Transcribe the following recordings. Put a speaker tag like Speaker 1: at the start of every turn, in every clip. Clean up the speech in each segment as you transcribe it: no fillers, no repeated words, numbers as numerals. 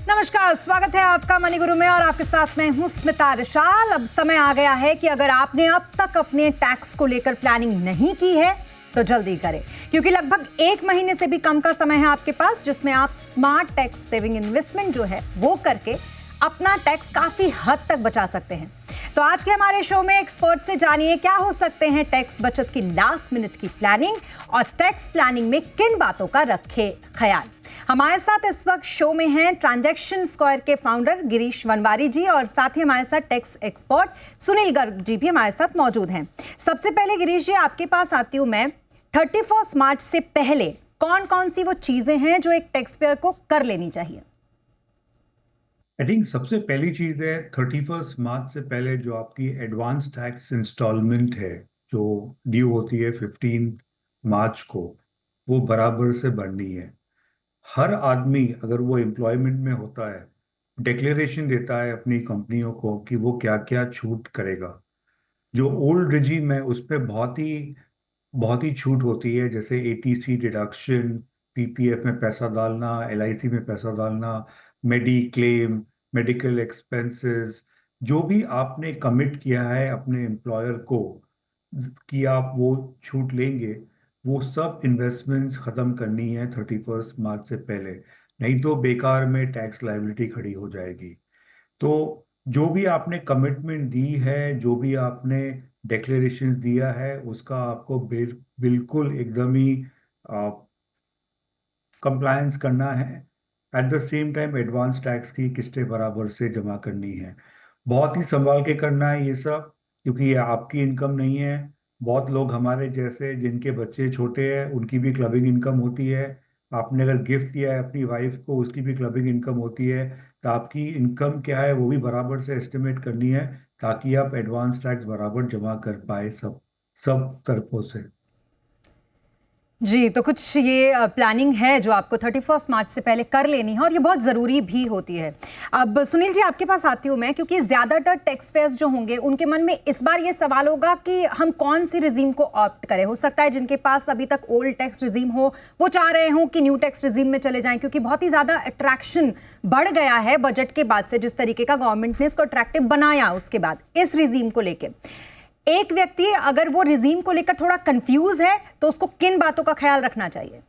Speaker 1: नमस्कार, स्वागत है आपका मनी गुरु में और आपके साथ मैं हूं स्मिता विशाल। अब समय आ गया है कि अगर आपने अब तक अपने टैक्स को लेकर प्लानिंग नहीं की है तो जल्दी करें, क्योंकि लगभग 1 महीने से भी कम का समय है आपके पास, जिसमें आप स्मार्ट टैक्स सेविंग इन्वेस्टमेंट जो है वो करके अपना टैक्स काफी हद तक बचा सकते हैं। तो आज के हमारे शो में एक्सपर्ट से जानिए क्या हो सकते हैं टैक्स बचत की लास्ट मिनट की प्लानिंग और टैक्स प्लानिंग में किन बातों का रखे ख्याल। हमारे साथ इस वक्त शो में हैं ट्रांजैक्शन स्क्वायर के फाउंडर गिरीश वनवारी जी और साथ ही हमारे साथ टैक्स एक्सपर्ट सुनील गर्ग जी भी हमारे साथ मौजूद हैं। सबसे पहले गिरीश जी, आपके पास आती हूं मैं। 31 मार्च से पहले कौन कौन सी वो चीजें हैं जो एक टैक्स पेयर को कर लेनी चाहिए?
Speaker 2: आई थिंक सबसे पहली चीज है 31 मार्च से पहले जो आपकी एडवांस टैक्स इंस्टॉलमेंट है जो ड्यू होती है 15 मार्च को, वो बराबर से भरनी है। हर आदमी अगर वो एम्प्लॉयमेंट में होता है डिक्लेरेशन देता है अपनी कंपनियों को कि वो क्या क्या छूट करेगा। जो ओल्ड रिजीम है उस पर बहुत ही छूट होती है, जैसे एटीसी डिडक्शन, पीपीएफ में पैसा डालना, एलआईसी में पैसा डालना, मेडी क्लेम, मेडिकल एक्सपेंसेस, जो भी आपने कमिट किया है अपने एम्प्लॉयर को कि आप वो छूट लेंगे, वो सब इन्वेस्टमेंट्स ख़त्म करनी है 31 मार्च से पहले। नहीं तो बेकार में टैक्स लायबिलिटी खड़ी हो जाएगी। तो जो भी आपने कमिटमेंट दी है, जो भी आपने डिक्लेरेशंस दिया है, उसका आपको बिल्कुल एकदम ही कंप्लायंस करना है। At the same time advance tax की किस्तें बराबर से जमा करनी है। बहुत ही संभाल के करना है ये सब, क्योंकि ये आपकी इनकम नहीं है। बहुत लोग हमारे जैसे जिनके बच्चे छोटे हैं उनकी भी क्लबिंग इनकम होती है। आपने अगर गिफ्ट दिया है अपनी वाइफ को, उसकी भी क्लबिंग इनकम होती है। तो आपकी इनकम क्या है वो भी बराबर से एस्टिमेट करनी है, ताकि आप एडवांस टैक्स बराबर जमा कर पाए सब सब तरफों से।
Speaker 1: जी, तो कुछ ये प्लानिंग है जो आपको 31 मार्च से पहले कर लेनी है और ये बहुत ज़रूरी भी होती है। अब सुनील जी, आपके पास आती हूँ मैं, क्योंकि ज़्यादातर टैक्स पेयर्स जो होंगे उनके मन में इस बार ये सवाल होगा कि हम कौन सी रिजीम को ऑप्ट करें। हो सकता है जिनके पास अभी तक ओल्ड टैक्स रिजीम हो वो चाह रहे हों कि न्यू टैक्स रिजीम में चले जाएं, क्योंकि बहुत ही ज़्यादा अट्रैक्शन बढ़ गया है बजट के बाद से। जिस तरीके का गवर्नमेंट ने इसको अट्रैक्टिव बनाया उसके बाद इस रिजीम को लेकर एक व्यक्ति अगर वो रिजीम को लेकर थोड़ा कंफ्यूज है तो उसको किन बातों का ख्याल रखना चाहिए?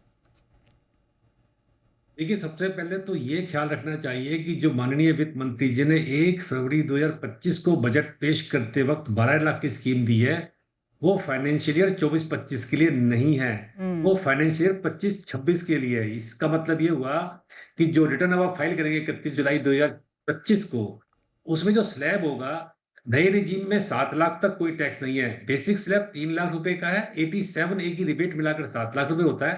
Speaker 3: देखिए, सबसे पहले तो ये ख्याल रखना चाहिए कि जो माननीय वित्त मंत्री जी ने 1 फरवरी 2025 को बजट पेश करते वक्त 12 लाख की स्कीम दी है, वो फाइनेंशियल ईयर 24-25 के लिए नहीं है। वो फाइनेंशियल ईयर 25-26 के लिए है। इसका मतलब ये हुआ कि जो रिटर्न अब आप फाइल करेंगे 31 जुलाई 2025 को, उसमें जो स्लैब होगा, नए रिजीम में 7 लाख तक कोई टैक्स नहीं है। बेसिक स्लैब 3 लाख रुपए का है। 87A की रिबेट मिलाकर 7 लाख रुपए होता है।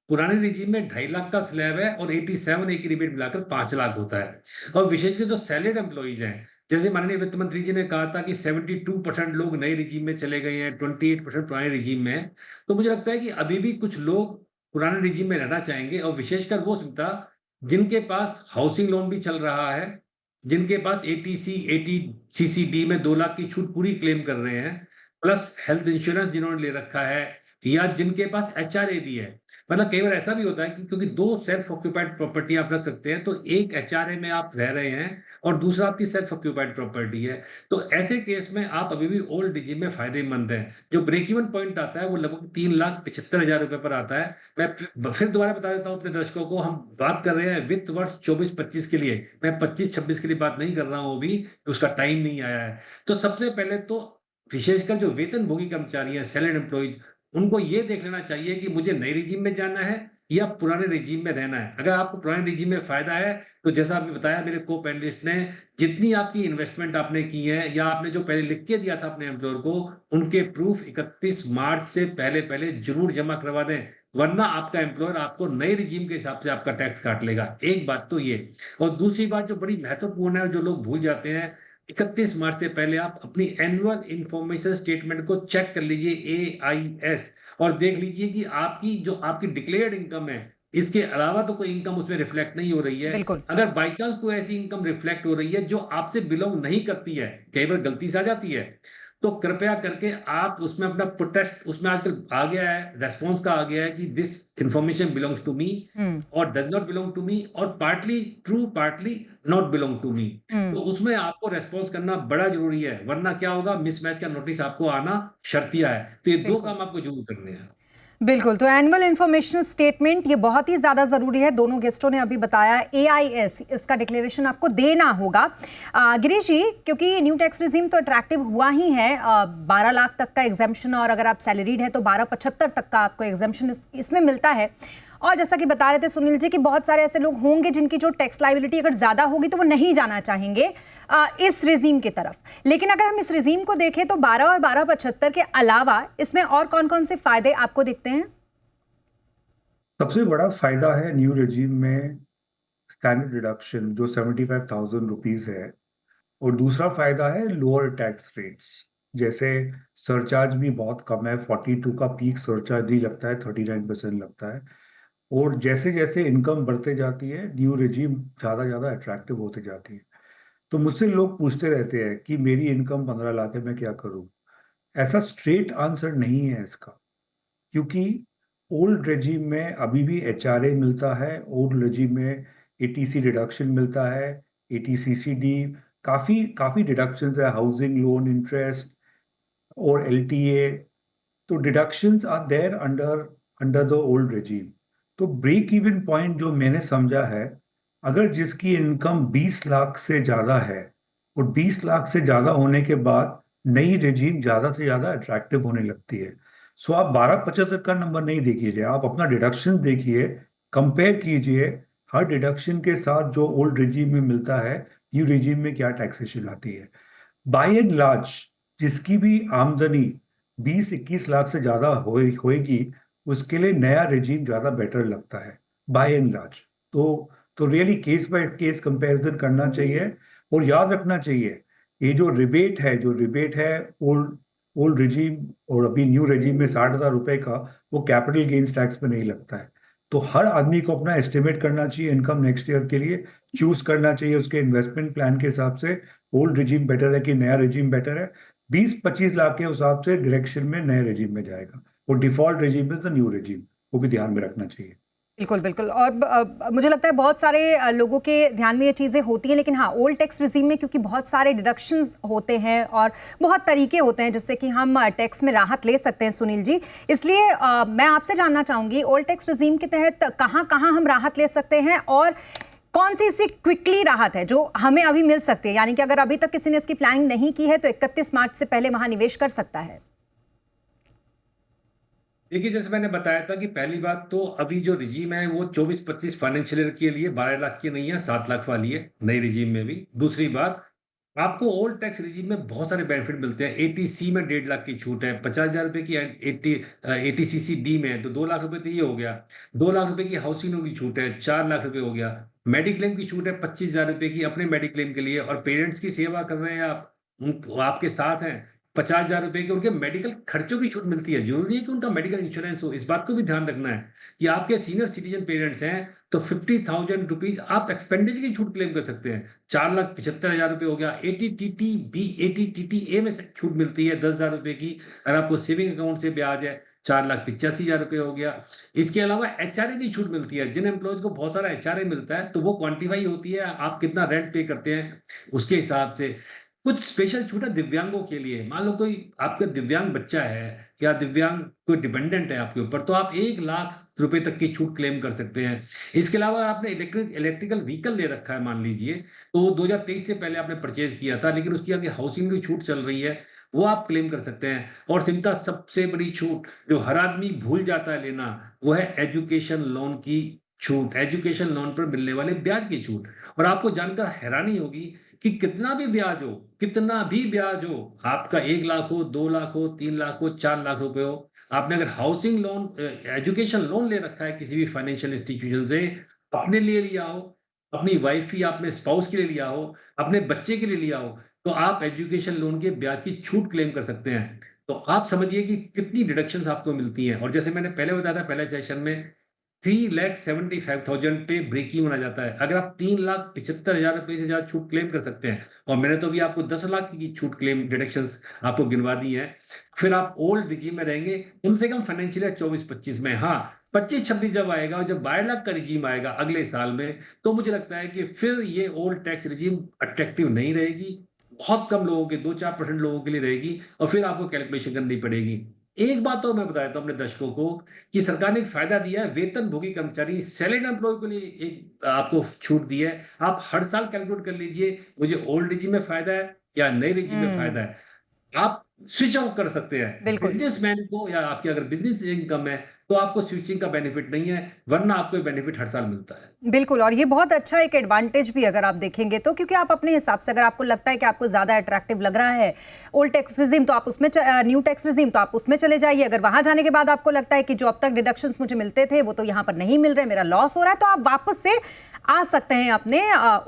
Speaker 3: पुराने रिजीम में 2.5 लाख का स्लैब है और 87A की रिबेट मिलाकर 5 लाख होता है। और विशेषकर जो सैलरीड एम्प्लॉइज हैं, जैसे माननीय वित्त मंत्री जी ने कहा था कि 72% लोग नए रिजीम में चले गए हैं, 28% पुराने रिजीम में हैं। तो मुझे लगता है कि अभी भी कुछ लोग पुराने रिजीम में रहना चाहेंगे, और विशेषकर वो सुविधा जिनके पास हाउसिंग लोन भी चल रहा है, जिनके पास एटीसी, सीसीडी में 2 लाख की छूट पूरी क्लेम कर रहे हैं, प्लस हेल्थ इंश्योरेंस जिन्होंने ले रखा है, या जिनके पास एचआरए भी है। मतलब कई बार ऐसा भी होता है कि क्योंकि 2 सेल्फ ऑक्यूपाइड प्रॉपर्टी आप रख सकते हैं, तो एक एचआरए में आप रह रहे हैं और दूसरा आपकी सेल्फ ऑक्यूपाइड प्रॉपर्टी है। तो ऐसे केस में आप अभी भी ओल्ड रिजीम में फायदेमंद हैं। जो ब्रेक इवन पॉइंट आता है वो लगभग 3,75,000 रुपए पर आता है। मैं फिर दोबारा बता देता हूँ अपने दर्शकों को, हम बात कर रहे हैं वित्त वर्ष 24-25 के लिए। मैं 25-26 के लिए बात नहीं कर रहा हूँ अभी, उसका टाइम नहीं आया है। तो सबसे पहले तो विशेषकर जो वेतनभोगी कर्मचारी हैं, सैलरीड एम्प्लॉइज, उनको ये देख लेना चाहिए कि मुझे नए रिजीम में जाना है या पुराने रिजीम में रहना है। अगर आपको पुराने रिजीम में फायदा है, तो जैसा आपने बताया मेरे को पैनलिस्ट ने, जितनी आपकी इन्वेस्टमेंट आपने की है या आपने जो पहले लिख के दिया था अपने एम्प्लॉयर को, उनके प्रूफ 31 मार्च से पहले पहले जरूर जमा करवा दें, वरना आपका एम्प्लॉयर आपको नए रिजीम के हिसाब से आपका टैक्स काट लेगा। एक बात तो ये। और दूसरी बात जो बड़ी महत्वपूर्ण है, जो लोग भूल जाते हैं, 31 मार्च से पहले आप अपनी एनुअल इंफॉर्मेशन स्टेटमेंट को चेक कर लीजिए, एआईएस, और देख लीजिए कि आपकी जो आपकी डिक्लेयर्ड इनकम है, इसके अलावा तो कोई इनकम उसमें रिफ्लेक्ट नहीं हो रही है।
Speaker 1: बिल्कुल।
Speaker 3: अगर बाई चांस कोई ऐसी इनकम रिफ्लेक्ट हो रही है जो आपसे बिलोंग नहीं करती है, कई बार गलती से आ जाती है, तो कृपया करके आप उसमें अपना प्रोटेस्ट, उसमें आजकल आ गया है, रेस्पॉन्स का आ गया है कि this information belongs to me और does not belong to me, और partly true partly not belong to me. तो उसमें आपको रेस्पॉन्स करना बड़ा जरूरी है, वरना क्या होगा, मिसमैच का नोटिस आपको आना शर्तिया है। तो ये दो
Speaker 1: बिल्कुल।
Speaker 3: काम आपको जरूर करने हैं।
Speaker 1: बिल्कुल, तो एनुअल इन्फॉर्मेशन स्टेटमेंट ये बहुत ही ज़्यादा ज़रूरी है। दोनों गेस्टों ने अभी बताया AIS, इसका डिक्लेरेशन आपको देना होगा। गिरीश जी, क्योंकि न्यू टैक्स रिजीम तो अट्रैक्टिव हुआ ही है, 12 लाख तक का एग्जाम्पशन, और अगर आप सैलरीड है तो 12,75 तक का आपको एग्जाम्पशन इसमें मिलता है। और जैसा कि बता रहे थे सुनील जी कि बहुत सारे ऐसे लोग होंगे जिनकी जो टैक्स लायबिलिटी अगर ज़्यादा होगी तो वो नहीं जाना चाहेंगे इस रिजीम की तरफ। लेकिन अगर हम इस रिजीम को देखें तो 12 और 12,75 के अलावा इसमें और कौन कौन से फायदे आपको दिखते हैं?
Speaker 2: सबसे बड़ा फायदा है न्यू रेजिम में स्टैंडर्ड डिडक्शन जो 75,000 रुपीज है, और दूसरा फायदा है लोअर टैक्स रेट्स। जैसे सरचार्ज भी बहुत कम है, 42 का पीक सरचार्ज नहीं लगता है, 39% लगता है। और जैसे जैसे इनकम बढ़ते जाती है न्यू रेजिम ज़्यादा अट्रैक्टिव होते जाती है। तो मुझसे लोग पूछते रहते हैं कि मेरी इनकम 15 लाख है, मैं क्या करूं। ऐसा स्ट्रेट आंसर नहीं है इसका, क्योंकि ओल्ड रेजिम में अभी भी HRA मिलता है, ओल्ड रेजिम में ATC डिडक्शन मिलता है, ATCCD, काफ़ी काफ़ी डिडक्शंस है, हाउसिंग लोन इंटरेस्ट और LTA। तो deductions are there under under the old regime. तो ब्रेक इवन पॉइंट जो मैंने समझा है, अगर जिसकी इनकम 20 लाख से ज़्यादा है, और 20 लाख से ज़्यादा होने के बाद नई रेजिम ज़्यादा से ज़्यादा अट्रैक्टिव होने लगती है। सो आप 12,75 का नंबर नहीं देखिए, आप अपना डिडक्शन देखिए, कंपेयर कीजिए हर डिडक्शन के साथ जो ओल्ड रेजिम में मिलता है, न्यू रेजिम में क्या टैक्सेशन आती है। बाय एंड लार्ज जिसकी भी आमदनी 20-21 लाख से ज्यादा होएगी, उसके लिए नया रेजीम ज्यादा बेटर लगता है बाय एंड लार्ज। तो really case by case comparison करना चाहिए। और याद रखना चाहिए, ये जो रिबेट है ओल्ड ओल्ड रेजीम और अभी न्यू रेजीम में 60,000 रुपए का, वो कैपिटल गेन्स टैक्स पे नहीं लगता है। तो हर आदमी को अपना एस्टिमेट करना चाहिए इनकम नेक्स्ट ईयर के लिए, चूज करना चाहिए उसके इन्वेस्टमेंट प्लान के हिसाब से, ओल्ड रिजीम बेटर है कि नया रिजीम बेटर है। 20-25 लाख के हिसाब से डायरेक्शन में नए रिजीम में जाएगा, और default regime is the new regime, वो भी ध्यान में रखना चाहिए।
Speaker 1: बिल्कुल बिल्कुल। और मुझे लगता है बहुत सारे लोगों के ध्यान में ये चीज़ें होती हैं, लेकिन हाँ, ओल्ड टैक्स रिजीम में क्योंकि बहुत सारे डिडक्शंस होते हैं और बहुत तरीके होते हैं जिससे कि हम टैक्स में राहत ले सकते हैं सुनील जी, इसलिए मैं आपसे जानना चाहूँगी ओल्ड टैक्स रिजीम के तहत कहाँ कहाँ हम राहत ले सकते हैं, और कौन सी इससे क्विकली राहत है जो हमें अभी मिल सकती है, यानी कि अगर अभी तक किसी ने इसकी प्लानिंग नहीं की है तो 31 मार्च से पहले वहाँ निवेश कर सकता है।
Speaker 3: देखिए, जैसे मैंने बताया था कि पहली बात तो अभी जो रिजीम है वो 24-25 फाइनेंशियल ईयर के लिए 12 लाख की नहीं है, 7 लाख वाली है नई रिजीम में भी। दूसरी बात, आपको ओल्ड टैक्स रिजीम में बहुत सारे बेनिफिट मिलते हैं। ATC में 1.5 लाख की छूट है, 50,000 रुपए की ATCCD में है तो 2 लाख रुपए तो ये हो गया। 2 लाख रुपए की हाउसिंग लोन की छूट है, 4 लाख रुपए हो गया। मेडिक्लेम की छूट है 25,000 रुपए की अपने मेडिक्लेम के लिए, और पेरेंट्स की सेवा कर रहे हैं आप, आपके साथ हैं, 50,000 रुपए के उनके मेडिकल खर्चों की छूट मिलती है। जरूरी है कि उनका मेडिकल इंश्योरेंस हो, इस बात को भी ध्यान रखना है कि आपके सीनियर सिटीजन पेरेंट्स हैं तो 50,000 रुपीज आप एक्सपेंडिचर की छूट क्लेम कर सकते हैं। 4,75,000 रुपए हो गया। ATTT-B, ATTT-A में से छूट मिलती है 10,000 रुपए की, अगर आपको सेविंग अकाउंट से ब्याज है 4,85,000 रुपए हो गया। इसके अलावा HRA की छूट मिलती है, जिन एम्प्लॉयज को बहुत सारा HRA मिलता है तो वो क्वांटिफाई होती है, आप कितना रेंट पे करते हैं उसके हिसाब से। कुछ स्पेशल छूट है दिव्यांगों के लिए, मान लो कोई आपका दिव्यांग बच्चा है या दिव्यांग कोई डिपेंडेंट है आपके ऊपर, तो आप 1 लाख रुपए तक की छूट क्लेम कर सकते हैं। इसके अलावा आपने इलेक्ट्रिकल व्हीकल ले रखा है मान लीजिए, तो 2023 से पहले आपने परचेज किया था लेकिन उसकी आगे हाउसिंग की छूट चल रही है, वो आप क्लेम कर सकते हैं। और सिमता सबसे बड़ी छूट जो हर आदमी भूल जाता है लेना, वो है एजुकेशन लोन की छूट, एजुकेशन लोन पर मिलने वाले ब्याज की छूट। और आपको जानकर हैरानी होगी कि कितना भी ब्याज हो, कितना भी ब्याज हो, आपका 1 लाख हो, 2 लाख हो, 3 लाख हो, 4 लाख रुपए हो, आपने अगर हाउसिंग लोन एजुकेशन लोन ले रखा है किसी भी फाइनेंशियल इंस्टीट्यूशन से, अपने लिए लिया हो, अपनी वाइफ या अपने स्पाउस के लिए लिया हो, अपने बच्चे के लिए लिया हो, तो आप एजुकेशन लोन के ब्याज की छूट क्लेम कर सकते हैं। तो आप समझिए कि कितनी डिडक्शंस आपको मिलती हैं। और जैसे मैंने पहले बताया था पहले सेशन में, 3,75,000 पे ब्रेक इवन आ जाता है। अगर आप 3,75,000 रुपए से ज्यादा छूट क्लेम कर सकते हैं, और मैंने तो अभी आपको 10 लाख की छूट क्लेम डिडक्शंस आपको गिनवा दी है, फिर आप ओल्ड रिजीम में रहेंगे कम से कम फाइनेंशियल ईयर 24-25 में। हाँ, 25-26 जब आएगा और जब 12 लाख का रिजीम आएगा अगले साल में, तो मुझे लगता है कि फिर ये ओल्ड टैक्स रिजीम अट्रैक्टिव नहीं रहेगी। बहुत कम लोगों के 2-4% लोगों के लिए रहेगी, और फिर आपको कैलकुलेशन करनी पड़ेगी। एक बात तो मैं बता देता हूं अपने दर्शकों को कि सरकार ने एक फायदा दिया है, वेतन भोगी कर्मचारी सैलरीड एम्प्लॉय के लिए एक आपको छूट दी है। आप हर साल कैलकुलेट कर लीजिए मुझे ओल्ड रिजीम में फायदा है या नए रिजीम में फायदा है। आप स्विच ऑफ कर सकते हैं।
Speaker 1: बिल्कुल।
Speaker 3: बिजनेसमैन को या आपकी अगर बिजनेस इनकम है तो आपको स्विचिंग का बेनिफिट नहीं है, वरना आपको बेनिफिट हर साल मिलता है।
Speaker 1: बिल्कुल, और ये बहुत अच्छा एक एडवांटेज भी अगर आप देखेंगे तो, क्योंकि आप अपने हिसाब से, अगर आपको लगता है कि आपको ज़्यादा अट्रैक्टिव लग रहा है ओल्ड टैक्स रिजीम, तो आप उसमें न्यू टैक्स रिजीम, तो आप उसमें चले जाइए। अगर वहां जाने के बाद आपको लगता है कि जो अब तक डिडक्शंस मुझे मिलते थे वो तो यहाँ पर नहीं मिल रहे, मेरा लॉस हो रहा है, तो आप वापस से आ सकते हैं अपने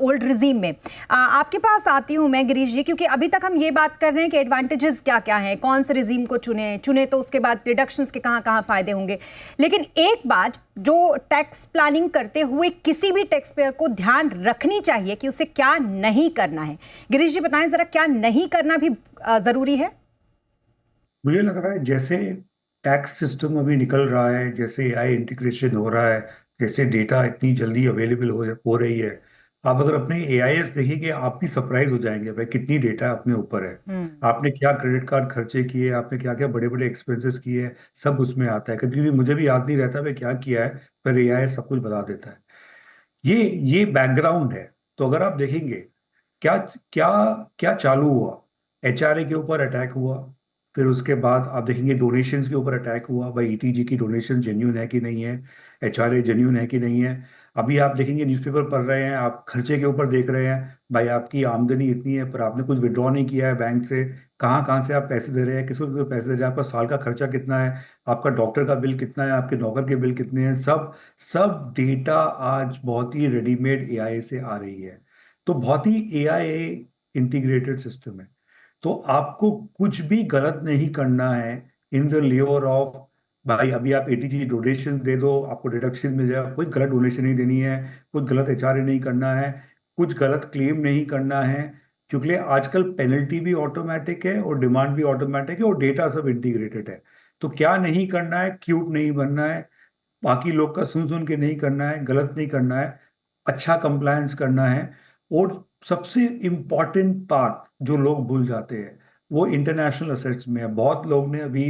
Speaker 1: ओल्ड रिजीम में। आपके पास आती हूँ मैं गिरीश जी, क्योंकि अभी तक हम ये बात कर रहे हैं कि एडवांटेजेस क्या क्या हैं, कौन से रिजीम को चुने तो उसके बाद डिडक्शंस के कहाँ कहाँ फायदे होंगे। लेकिन एक बात जो टैक्स प्लानिंग करते हुए किसी भी टैक्स पेयर को ध्यान रखनी चाहिए कि उसे क्या नहीं करना है। गिरीश जी बताएं जरा, क्या नहीं करना भी जरूरी है?
Speaker 2: मुझे लग रहा है जैसे टैक्स सिस्टम अभी निकल रहा है, जैसे एआई इंटीग्रेशन हो रहा है, जैसे डेटा इतनी जल्दी अवेलेबल हो रही है, आप अगर अपने एआईएस देखेंगे आप भी सरप्राइज हो जाएंगे भाई कितनी डेटा अपने ऊपर है। आपने क्या क्रेडिट कार्ड खर्चे किए, आपने क्या क्या बड़े बड़े एक्सपेंसेस किए हैं, सब उसमें आता है। कभी कभी मुझे भी याद नहीं रहता मैं क्या किया है, पर एआईएस सब कुछ बता देता है। ये बैकग्राउंड है। तो अगर आप देखेंगे क्या क्या क्या चालू हुआ, एचआरए के ऊपर अटैक हुआ, फिर उसके बाद आप देखेंगे डोनेशंस के ऊपर अटैक हुआ, भाई ईटीजी की डोनेशन जेन्यून है कि नहीं है, एचआरए जेन्यून है कि नहीं है। अभी आप देखेंगे न्यूज़पेपर पढ़ रहे हैं, आप खर्चे के ऊपर देख रहे हैं, भाई आपकी आमदनी इतनी है पर आपने कुछ विड्रॉ नहीं किया है बैंक से, कहाँ कहाँ से आप पैसे दे रहे हैं, किसको किसको पैसे दे रहे हैं, आपका साल का खर्चा कितना है, आपका डॉक्टर का बिल कितना है, आपके नौकर के बिल कितने हैं, सब सब डेटा आज बहुत ही रेडीमेड एआई से आ रही है। तो बहुत ही एआई इंटीग्रेटेड सिस्टम है। तो आपको कुछ भी गलत नहीं करना है इन द लियोर ऑफ भाई अभी आप एटीजी डोनेशन दे दो आपको डिडक्शन मिल जाएगा। कोई गलत डोनेशन नहीं देनी है, कुछ गलत एचआरए नहीं करना है, कुछ गलत क्लेम नहीं करना है, क्योंकि आजकल पेनल्टी भी ऑटोमेटिक है और डिमांड भी ऑटोमेटिक है और डेटा सब इंटीग्रेटेड है। तो क्या नहीं करना है, क्यूट नहीं बनना है, बाकी लोग का सुन सुन के नहीं करना है, गलत नहीं करना है, अच्छा कंप्लायंस करना है। और सबसे इम्पॉर्टेंट पार्ट जो लोग भूल जाते हैं वो इंटरनेशनल असेट्स में है। बहुत लोग ने अभी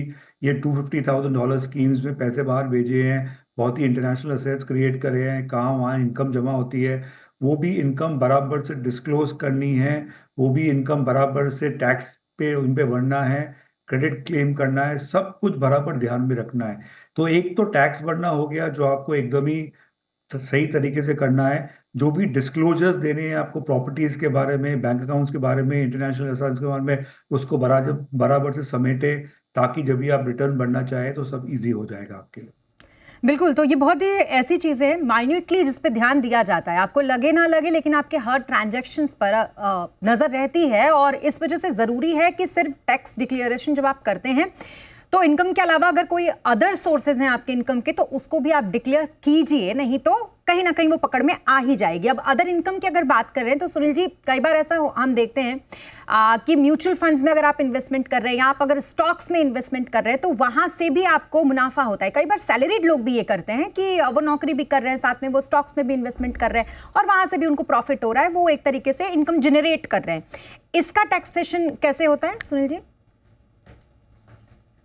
Speaker 2: ये $250,000 स्कीम्स में पैसे बाहर भेजे हैं, बहुत ही इंटरनेशनल असेट्स क्रिएट करे हैं, कहाँ वहाँ इनकम जमा होती है, वो भी इनकम बराबर से डिस्क्लोज करनी है, वो भी इनकम बराबर से टैक्स पे उन पे भरना है, क्रेडिट क्लेम करना है, सब कुछ बराबर ध्यान में रखना है। तो एक तो टैक्स भरना हो गया जो आपको एकदम ही सही तरीके से करना है, जो भी डिस्क्लोजर्स देने हैं आपको प्रॉपर्टीज के बारे में, बैंक अकाउंट्स के बारे में, इंटरनेशनल असेट्स के बारे में, उसको बराबर बराबर से समेटे, ताकि जब भी आप रिटर्न भरना चाहें तो सब इजी हो जाएगा आपके लिए।
Speaker 1: बिल्कुल, तो ये बहुत ही ऐसी चीज़ है माइन्यूटली जिस पे ध्यान दिया जाता है, आपको लगे ना लगे लेकिन आपके हर ट्रांजैक्शंस पर नज़र रहती है। और इस वजह से ज़रूरी है कि सिर्फ टैक्स डिक्लेरेशन जब आप करते हैं तो इनकम के अलावा अगर कोई अदर सोर्सेज हैं आपके इनकम के तो उसको भी आप डिक्लेयर कीजिए, नहीं तो कहीं ना कहीं वो पकड़ में आ ही जाएगी। अब अदर इनकम की अगर बात कर रहे हैं तो सुनील जी, कई बार ऐसा हम देखते हैं कि म्यूचुअल फंड्स में अगर आप इन्वेस्टमेंट कर रहे हैं या आप अगर स्टॉक्स में इन्वेस्टमेंट कर रहे हैं तो वहां से भी आपको मुनाफा होता है। कई बार सैलरीड लोग भी ये करते हैं कि वो नौकरी भी कर रहे हैं, साथ में वो स्टॉक्स में भी इन्वेस्टमेंट कर रहे हैं और वहां से भी उनको प्रॉफिट हो रहा है, वो एक तरीके से इनकम जनरेट कर रहे हैं। इसका टैक्सेशन कैसे होता है सुनील जी?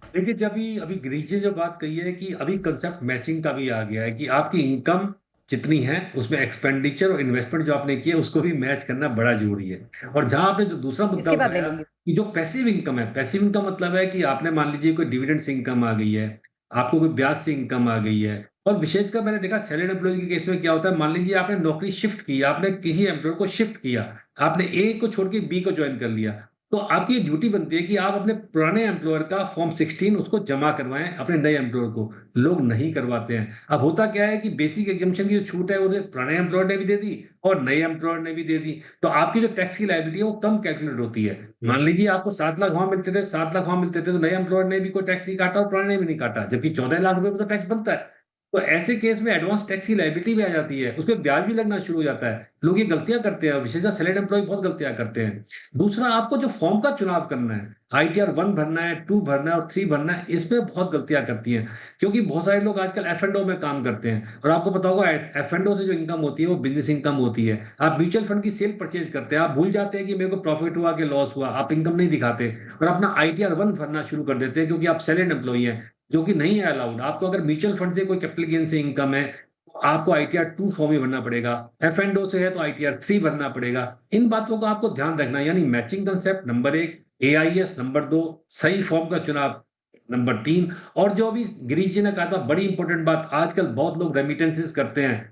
Speaker 3: देखिए, जब अभी गिरीश जी जो बात कही है कि अभी कंसेप्ट मैचिंग का भी आ गया है कि आपकी इनकम जितनी है उसमें एक्सपेंडिचर और इन्वेस्टमेंट जो आपने किया उसको भी मैच करना बड़ा जरूरी है। और जहां आपने जो दूसरा मुद्दा
Speaker 1: इसके बाद ले
Speaker 3: उठाया
Speaker 1: लूंगी।
Speaker 3: कि जो पैसिव इनकम है, पैसिव इनकम मतलब है कि आपने मान लीजिए कोई डिविडेंड से इनकम आ गई है, आपको कोई ब्याज से इनकम आ गई है। और विशेषकर मैंने देखा सैलरीड एम्प्लॉय के केस में क्या होता है, मान लीजिए आपने नौकरी शिफ्ट की, आपने किसी एम्प्लॉयर को शिफ्ट किया, आपने ए को छोड़ के बी को ज्वाइन कर लिया, तो आपकी ड्यूटी बनती है कि आप अपने पुराने एम्प्लॉयर का फॉर्म 16 उसको जमा करवाएं अपने नए एम्प्लॉयर को। लोग नहीं करवाते हैं। अब होता क्या है कि बेसिक एग्जम्पशन की जो छूट है वो पुराने एम्प्लॉयर ने भी दे दी और नए एम्प्लॉयर ने भी दे दी, तो आपकी जो टैक्स की लायबिलिटी है वो कम कैलकुलेट होती है। मान लीजिए आपको 7 लाख वहां मिलते थे, 7 लाख वहां मिलते थे, तो नए एम्प्लॉयर ने भी कोई टैक्स नहीं काटा और पुराने ने भी नहीं काटा, जबकि 14 लाख रुपए में तो टैक्स बनता है। तो ऐसे केस में एडवांस टैक्स की लायबिलिटी भी आ जाती है, उसपे ब्याज भी लगना शुरू हो जाता है। लोग ये गलतियां करते हैं, विशेषकर सैलरीड एम्प्लॉय बहुत गलतियां करते हैं। दूसरा, आपको जो फॉर्म का चुनाव करना है, आईटीआर 1 भरना है, 2 भरना है और 3 भरना है, इसमें बहुत गलतियां करती हैं, क्योंकि बहुत सारे लोग आजकल एफ&ओ में काम करते हैं, और आपको पता होगा एफ&ओ से जो इनकम होती है वो बिजनेस इनकम होती है। आप म्यूचुअल फंड की सेल परचेज करते हैं, आप भूल जाते हैं कि मेरे को प्रॉफिट हुआ कि लॉस हुआ, आप इनकम नहीं दिखाते और अपना आईटीआर 1 भरना शुरू कर देते हैं, क्योंकि आप सैलरीड एम्प्लॉय हैं, जो कि नहीं है अलाउड। आपको अगर म्यूचुअल फंड से कोई कैपिटल गेन से इनकम है, तो आपको आईटीआर 2 फॉर्म ही भरना पड़ेगा। एफ&ओ से है तो आईटीआर 3 भरना पड़ेगा। इन बातों का आपको ध्यान रखना है, यानी matching concept number 1, AIS number 2, सही फॉर्म का चुनाव नंबर 3, और जो अभी गिरीश जी ने कहा था बड़ी इंपॉर्टेंट बात, आजकल बहुत लोग रेमिटेंसेस करते हैं।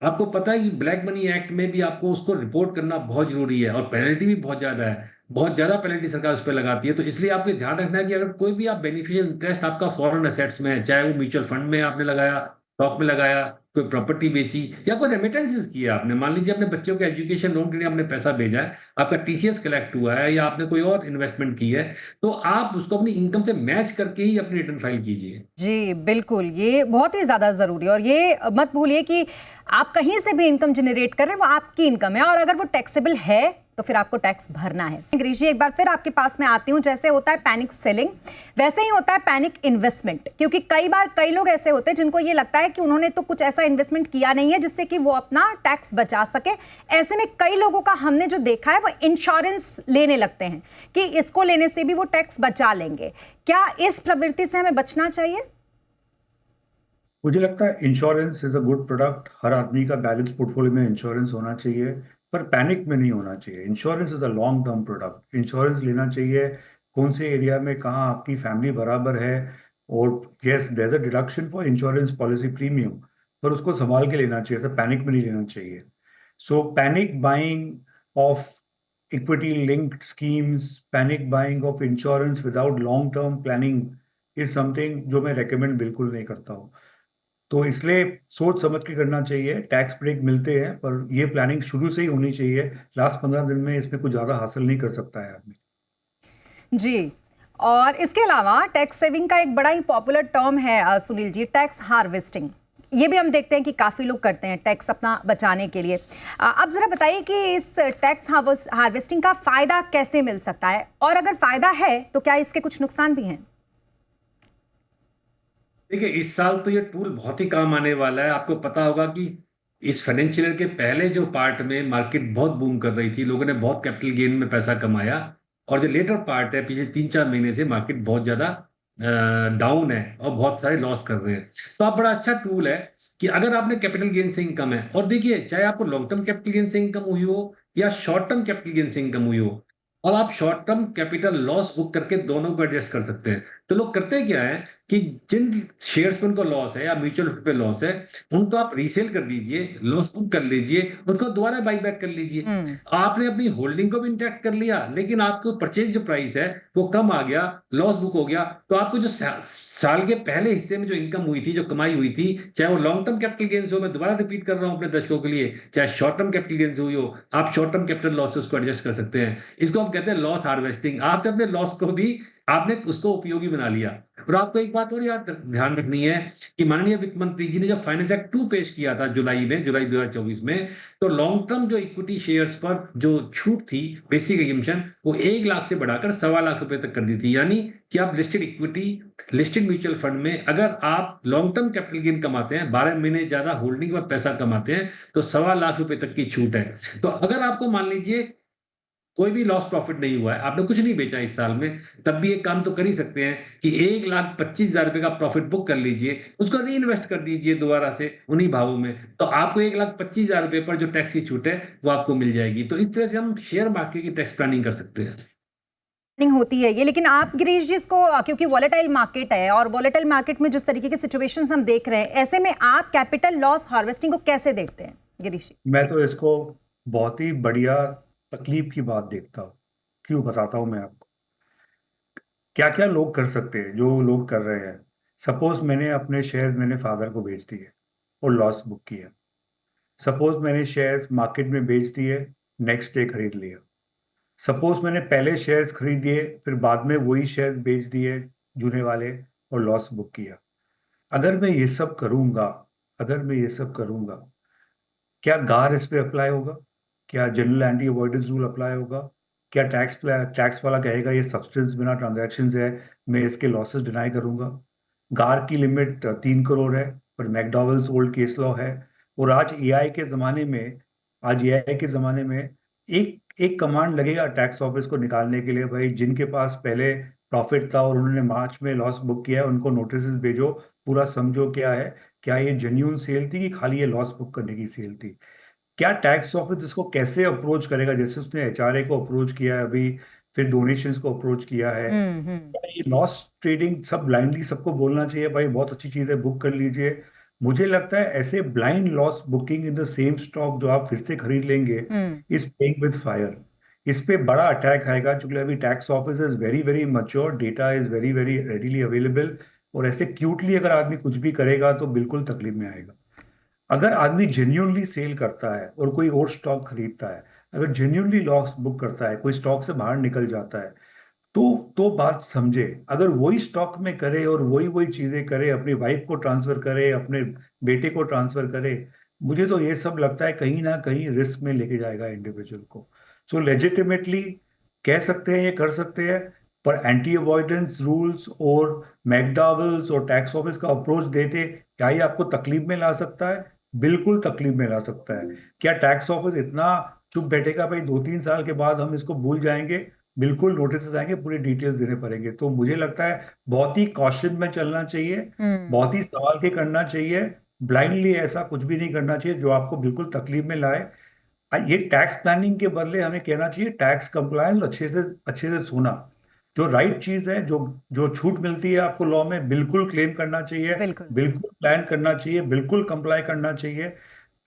Speaker 3: आपको पता है कि ब्लैक मनी एक्ट में भी आपको उसको रिपोर्ट करना बहुत जरूरी है, और पेनल्टी भी बहुत ज्यादा है, बहुत ज्यादा पेनल्टी सरकार उस पर लगाती है। तो इसलिए आपको ध्यान रखना है कि अगर कोई भी आप बेनिफिशियल इंटरेस्ट आपका फॉरेन एसेट्स में है, चाहे वो म्यूचुअल फंड में आपने लगाया, स्टॉक में लगाया, कोई प्रॉपर्टी बेची, या कोई रेमिटेंसेस किया आपने, मान लीजिए अपने बच्चों के एजुकेशन लोन के लिए आपने पैसा भेजा है, आपका टीसीएस कलेक्ट हुआ है, या आपने कोई और इन्वेस्टमेंट की है, तो आप उसको अपनी इनकम से मैच करके ही अपनी रिटर्न फाइल कीजिए।
Speaker 1: जी बिल्कुल, ये बहुत ही ज़्यादा ज़रूरी है। और ये मत भूलिए कि आप कहीं से भी इनकम जनरेट कर रहे हैं, वो आपकी इनकम है, और अगर वो टैक्सेबल है तो फिर आपको टैक्स भरना है। गिरीश जी, एक बार फिर आपके पास में आती हूँ। जैसे होता है पैनिक सेलिंग, वैसे ही होता है पैनिक इन्वेस्टमेंट, क्योंकि कई बार कई लोग ऐसे होते हैं जिनको ये लगता है कि उन्होंने तो कुछ ऐसा इन्वेस्टमेंट किया नहीं है जिससे कि वो अपना टैक्स बचा सके। ऐसे में कई लोगों का हमने जो देखा है वो इंश्योरेंस लेने लगते हैं कि इसको लेने से भी वो टैक्स बचा लेंगे। क्या इस प्रवृत्ति से हमें बचना चाहिए?
Speaker 2: मुझे लगता है insurance is a good product. हर आदमी का बैलेंस पोर्टफोलियो में इंश्योरेंस होना चाहिए, पर पैनिक में नहीं होना चाहिए। Insurance is a long term product. Insurance लेना चाहिए कौन से एरिया में कहाँ आपकी फैमिली बराबर है, और yes there is a deduction for insurance policy premium, पर उसको संभाल के लेना चाहिए, ऐसा पैनिक में नहीं लेना चाहिए। So panic buying of equity linked schemes, panic buying of insurance without long term planning is something जो मैं रेकमेंड बिल्कुल नहीं करता हूँ। तो इसलिए सोच समझ के करना चाहिए। टैक्स ब्रेक मिलते हैं, पर ये प्लानिंग शुरू से ही होनी चाहिए। लास्ट 15 दिन में इसमें कुछ ज्यादा हासिल नहीं कर सकता है आदमी।
Speaker 1: जी, और इसके अलावा टैक्स सेविंग का एक बड़ा ही पॉपुलर टर्म है सुनील जी, टैक्स हार्वेस्टिंग। ये भी हम देखते हैं कि काफ़ी लोग करते हैं टैक्स अपना बचाने के लिए। अब ज़रा बताइए कि इस टैक्स हार्वेस्टिंग का फ़ायदा कैसे मिल सकता है, और अगर फ़ायदा है तो क्या इसके कुछ नुकसान भी हैं?
Speaker 3: देखिए, इस साल तो ये टूल बहुत ही काम आने वाला है। आपको पता होगा कि इस फाइनेंशियल ईयर के पहले जो पार्ट में मार्केट बहुत बूम कर रही थी, लोगों ने बहुत कैपिटल गेन में पैसा कमाया, और जो लेटर पार्ट है पिछले 3-4 महीने से मार्केट बहुत ज्यादा डाउन है और बहुत सारे लॉस कर रहे हैं। तो आप बड़ा अच्छा टूल है कि अगर आपने कैपिटल गेन से इनकम है, और देखिए चाहे आपको लॉन्ग टर्म कैपिटल गेन से इनकम हुई हो या शॉर्ट टर्म कैपिटल गेन से इनकम हुई हो, अब आप short term capital loss book करके दोनों को एडजस्ट कर सकते हैं। तो लोग करते क्या है कि जिन शेयर्स पे उनको लॉस है या म्यूचुअल फंड पे लॉस है, उनको आप रीसेल कर दीजिए, लॉस बुक कर लीजिए, उसको दोबारा बाई बैक कर लीजिए। आपने अपनी होल्डिंग को भी इंटैक्ट कर लिया, लेकिन आपको परचेज जो प्राइस है वो कम आ गया, लॉस बुक हो गया। तो आपको जो साल के पहले हिस्से में जो इनकम हुई थी, जो कमाई हुई थी, चाहे वो लॉन्ग टर्म कैपिटल गेन्स हो, मैं दोबारा रिपीट कर रहा हूं अपने दर्शकों के लिए, चाहे शॉर्ट टर्म कैपिटल गेन्स हुई हो, आप शॉर्ट टर्म कैपिटल लॉसेस को एडजस्ट कर सकते हैं। इसको हम कहते हैं लॉस हार्वेस्टिंग। आपने अपने लॉस को भी आपने उसको उपयोगी बना लिया। और आपको एक बात और याद ध्यान रखनी है कि माननीय वित्त मंत्री जी ने जब फाइनेंस एक्ट 2 पेश किया था जुलाई 2024 में, तो लॉन्ग टर्म जो इक्विटी शेयर्स पर जो छूट थी, बेसिक एग्जम्पशन, वो 1 लाख से बढ़ाकर 1.25 लाख रुपए तक कर दी थी। यानी कि आप listed equity, listed mutual fund में अगर आप लॉन्ग टर्म कैपिटल गेन कमाते हैं, 12 महीने ज्यादा होल्डिंग पर पैसा कमाते हैं, तो 1.25 लाख रुपए तक की छूट है। तो अगर आपको मान लीजिए कोई भी लॉस प्रॉफिट नहीं हुआ है, आपने कुछ नहीं बेचा इस साल में, तब भी एक काम तो कर ही सकते हैं कि 1,25,000 रुपए का प्रॉफिट बुक कर लीजिए, उसको री इन्वेस्ट कर दीजिए दोबारा से उन्हीं भावों में, तो आपको 1,25,000 रुपए पर जो टैक्स की छूट है वो आपको मिल जाएगी। तो इस तरह से हम शेयर मार्केट की टैक्स प्लानिंग कर सकते हैं।
Speaker 1: होती है ये, लेकिन आप गिरीश जी इसको, क्योंकि वॉलेटाइल मार्केट है और वॉलेटाइल मार्केट में जिस तरीके की सिचुएशंस हम देख रहे हैं, ऐसे में आप कैपिटल लॉस हार्वेस्टिंग को कैसे देखते हैं गिरीश जी?
Speaker 2: मैं तो इसको बहुत ही बढ़िया तकलीफ की बात देखता हूँ। क्यों, बताता हूँ मैं आपको। क्या क्या लोग कर सकते हैं, जो लोग कर रहे हैं। सपोज मैंने अपने शेयर्स मैंने फादर को बेच दिए और लॉस बुक किया। सपोज मैंने शेयर्स मार्केट में बेच दिए, नेक्स्ट डे खरीद लिया। सपोज मैंने पहले शेयर्स खरीदिए, फिर बाद में वही शेयर्स बेच दिए जूने वाले और लॉस बुक किया। अगर मैं ये सब करूंगा अगर मैं ये सब करूंगा, क्या गार इस पे अप्लाई होगा? क्या general anti avoidance rule apply होगा? क्या टैक्स वाला कहेगा ये सब्सटेंस बिना ट्रांजैक्शंस है, मैं इसके लॉसेस डिनाई करूंगा? गार की लिमिट 3 करोड़ है, पर मैकडॉवेल्स ओल्ड केस लॉ है। और आज एआई के जमाने में एक एक कमांड लगेगा टैक्स ऑफिस को निकालने के लिए, भाई जिनके पास पहले प्रॉफिट था और उन्होंने मार्च में लॉस बुक किया है उनको नोटिस भेजो, पूरा समझो क्या है, क्या ये जेन्यून सेल थी कि खाली ये लॉस बुक करने की सेल थी। क्या टैक्स ऑफिस इसको कैसे अप्रोच करेगा, जैसे उसने एचआरए को अप्रोच किया है अभी, फिर डोनेशंस को अप्रोच किया है?
Speaker 1: हम्म।
Speaker 2: क्या ये लॉस ट्रेडिंग सब ब्लाइंडली सबको बोलना चाहिए भाई बहुत अच्छी चीज है बुक कर लीजिए? मुझे लगता है ऐसे blind loss booking in the same stock जो आप फिर से खरीद लेंगे
Speaker 1: hmm.
Speaker 2: Is playing with fire. इस पे बड़ा अटैक आएगा, क्योंकि अभी tax office is very very mature, data is very very readily available, और ऐसे क्यूटली अगर आदमी कुछ भी करेगा तो बिल्कुल तकलीफ में आएगा। अगर आदमी जेन्यूनली सेल करता है और कोई और स्टॉक खरीदता है, अगर जेन्यूनली लॉस बुक करता है, कोई स्टॉक से बाहर निकल जाता है, तो बात समझे। अगर वही स्टॉक में करे और वही वही चीजें करे, अपनी वाइफ को ट्रांसफर करे, अपने बेटे को ट्रांसफर करे, मुझे तो ये सब लगता है कहीं ना कहीं रिस्क में लेके जाएगा इंडिविजुअल को। सो लेजिटिमेटली कह सकते हैं, ये कर सकते हैं, पर एंटी अवॉइडेंस रूल्स और मैकडॉवेल्स और टैक्स ऑफिस का अप्रोच देते, क्या ये आपको तकलीफ में ला सकता है? बिल्कुल तकलीफ में ला सकता है। क्या टैक्स ऑफिस इतना चुप बैठेगा भाई 2-3 साल के बाद हम इसको भूल जाएंगे? बिल्कुल नोटिस आएंगे, पूरी डिटेल्स देने पड़ेंगे। तो मुझे लगता है बहुत ही कॉशन में चलना चाहिए,
Speaker 1: हम्म।
Speaker 2: बहुत ही संभाल के करना चाहिए, ब्लाइंडली ऐसा कुछ भी नहीं करना चाहिए जो आपको बिल्कुल तकलीफ में लाए। ये टैक्स प्लानिंग के बदले हमें कहना चाहिए टैक्स कंप्लायंस अच्छे से सुना। जो राइट चीज है, जो जो छूट मिलती है आपको लॉ में, बिल्कुल क्लेम करना चाहिए,
Speaker 1: बिल्कुल।
Speaker 2: बिल्कुल प्लान करना चाहिए, बिल्कुल कंप्लाई करना चाहिए,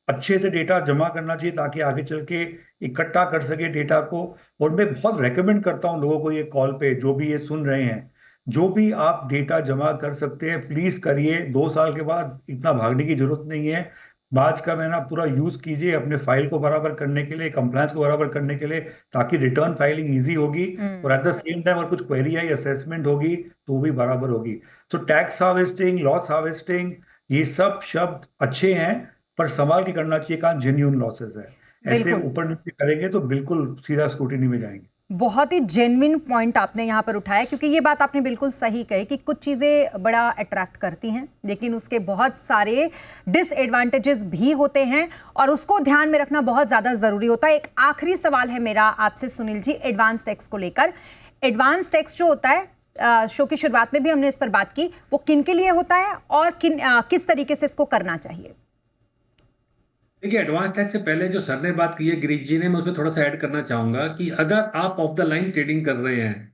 Speaker 2: अच्छे से डेटा जमा करना चाहिए ताकि आगे चल के इकट्ठा कर सके डेटा को। और मैं बहुत रेकमेंड करता हूँ लोगों को, ये कॉल पे जो भी ये सुन रहे हैं, जो भी आप डेटा जमा कर सकते हैं प्लीज करिए। 2 साल के बाद इतना भागने की जरूरत नहीं है। मार्च का महीना पूरा यूज कीजिए अपने फाइल को बराबर करने के लिए, कंप्लायंस को बराबर करने के लिए, ताकि रिटर्न फाइलिंग इजी होगी। और एट द सेम टाइम अगर कुछ क्वेरी आई असेसमेंट होगी तो वो भी बराबर होगी। तो टैक्स हार्वेस्टिंग, लॉस हार्वेस्टिंग, ये सब शब्द अच्छे हैं, पर संभाल के करना चाहिए, कहाँ जेन्यून लॉसेस है। ऐसे
Speaker 1: बिल्कुल।
Speaker 2: ऊपर नीचे करेंगे तो बिल्कुल सीधा स्क्रूटिनी में जाएंगे।
Speaker 1: बहुत ही जेन्युइन पॉइंट आपने यहाँ पर उठाया, क्योंकि ये बात आपने बिल्कुल सही कही कि कुछ चीज़ें बड़ा अट्रैक्ट करती हैं लेकिन उसके बहुत सारे डिसएडवांटेजेस भी होते हैं और उसको ध्यान में रखना बहुत ज़्यादा ज़रूरी होता है। एक आखिरी सवाल है मेरा आपसे सुनील जी, एडवांस टैक्स को लेकर। एडवांस टैक्स जो होता है, शो की शुरुआत में भी हमने इस पर बात की, वो किन के लिए होता है और किस तरीके से इसको करना चाहिए?
Speaker 3: देखिए, एडवांस टैक्स से पहले जो सर ने बात की है गिरीश जी ने, मैं उसमें थोड़ा सा ऐड करना चाहूंगा कि अगर आप ऑफ द लाइन ट्रेडिंग कर रहे हैं,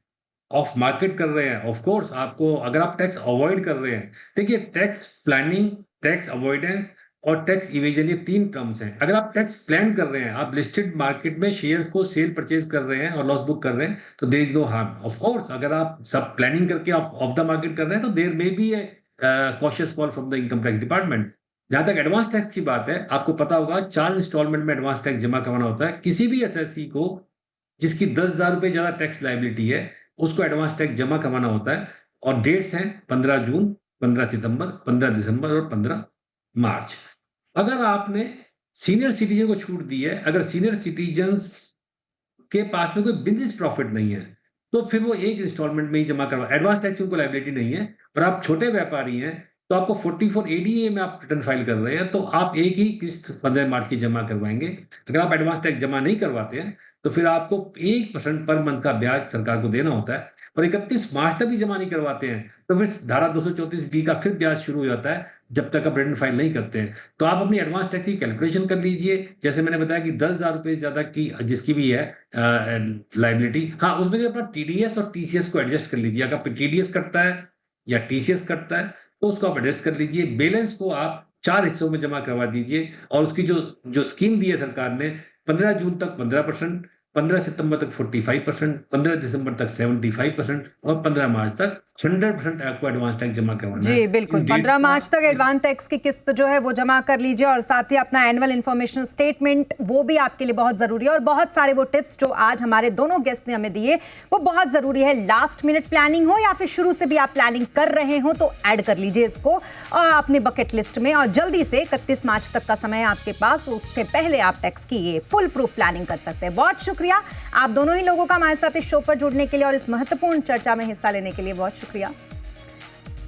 Speaker 3: ऑफ मार्केट कर रहे हैं, ऑफ कोर्स आपको, अगर आप टैक्स अवॉइड कर रहे हैं, देखिए टैक्स प्लानिंग, टैक्स अवॉइडेंस और टैक्स इवेजन, ये 3 टर्म्स हैं। अगर आप टैक्स प्लान कर रहे हैं, आप लिस्टेड मार्केट में शेयर्स को सेल परचेज कर रहे हैं और लॉस बुक कर रहे हैं, तो there is no harm. Of course अगर आप सब प्लानिंग करके आप ऑफ द मार्केट कर रहे हैं तो there may be a cautious call from the income tax department. जहां तक एडवांस टैक्स की बात है, आपको पता होगा 4 इंस्टॉलमेंट में एडवांस टैक्स जमा करवाना होता है। किसी भी एसएससी को जिसकी 10,000 रुपए ज्यादा टैक्स लाइबिलिटी है, उसको एडवांस टैक्स जमा करवाना होता है। और डेट्स हैं 15 जून, 15 सितंबर, 15 दिसंबर और 15 मार्च। अगर आपने सीनियर सिटीजन को छूट दी है, अगर सीनियर सिटीजन के पास में कोई बिजनेस प्रॉफिट नहीं है, तो फिर वो एक इंस्टॉलमेंट में ही जमा करवा, एडवांस टैक्स की उनको लाइबिलिटी नहीं है। और आप छोटे व्यापारी हैं तो आपको 44 एडीए में आप रिटर्न फाइल कर रहे हैं, तो आप एक ही किस्त 15 मार्च की जमा करवाएंगे। अगर आप एडवांस टैक्स जमा नहीं करवाते हैं तो फिर आपको 1% पर मंथ का ब्याज सरकार को देना होता है। और 31 मार्च तक भी जमा नहीं करवाते हैं तो फिर धारा 234 बी का फिर ब्याज शुरू हो जाता है, जब तक आप रिटर्न फाइल नहीं करते हैं। तो आप अपनी एडवांस टैक्स की कैलकुलेशन कर लीजिए। जैसे मैंने बताया कि 10,000 रुपए ज्यादा की जिसकी भी है लाइबिलिटी, हाँ उसमें से अपना टीडीएस और टीसीएस को एडजस्ट कर लीजिए। अगर टीडीएस करता है या टीसीएस करता है तो उसको आप एडजस्ट कर लीजिए। बैलेंस को आप 4 हिस्सों में जमा करवा दीजिए। और उसकी जो जो स्कीम दी है सरकार ने, 15 जून तक 15%, 15 सितंबर तक 45%, 15 दिसंबर तक 75% और 15 मार्च तक 100% आपको एडवांस टैक्स जमा करवाना
Speaker 1: जी
Speaker 3: है।
Speaker 1: बिल्कुल,
Speaker 3: इन डेट
Speaker 1: 15 मार्च तक
Speaker 3: का-
Speaker 1: एडवांस टैक्स की किस्त जो है वो जमा कर लीजिए और साथ ही अपना एनुअल इन्फॉर्मेशन स्टेटमेंट, वो भी आपके लिए बहुत जरूरी है। और बहुत सारे वो टिप्स जो आज हमारे दोनों गेस्ट ने हमें दिए वो बहुत जरूरी है। लास्ट मिनट प्लानिंग हो या फिर शुरू से भी आप प्लानिंग कर रहे हो तो ऐड कर लीजिए इसको अपनी बकेट लिस्ट में। और जल्दी से 31 मार्च तक का समय है आपके पास, उसके पहले आप टैक्स की ये फुल प्रूफ प्लानिंग कर सकते हैं। बहुत शुक्रिया आप दोनों ही लोगों का हमारे साथ इस शो पर जुड़ने के लिए और इस महत्वपूर्ण चर्चा में हिस्सा लेने के लिए बहुत शुक्रिया।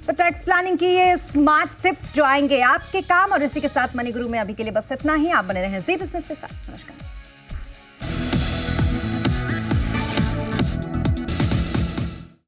Speaker 1: तो टैक्स प्लानिंग की ये स्मार्ट टिप्स जो आएंगे आपके काम, और इसी के साथ मनी गुरु में अभी के लिए बस इतना ही। आप बने रहें जी बिजनेस के साथ। नमस्कार।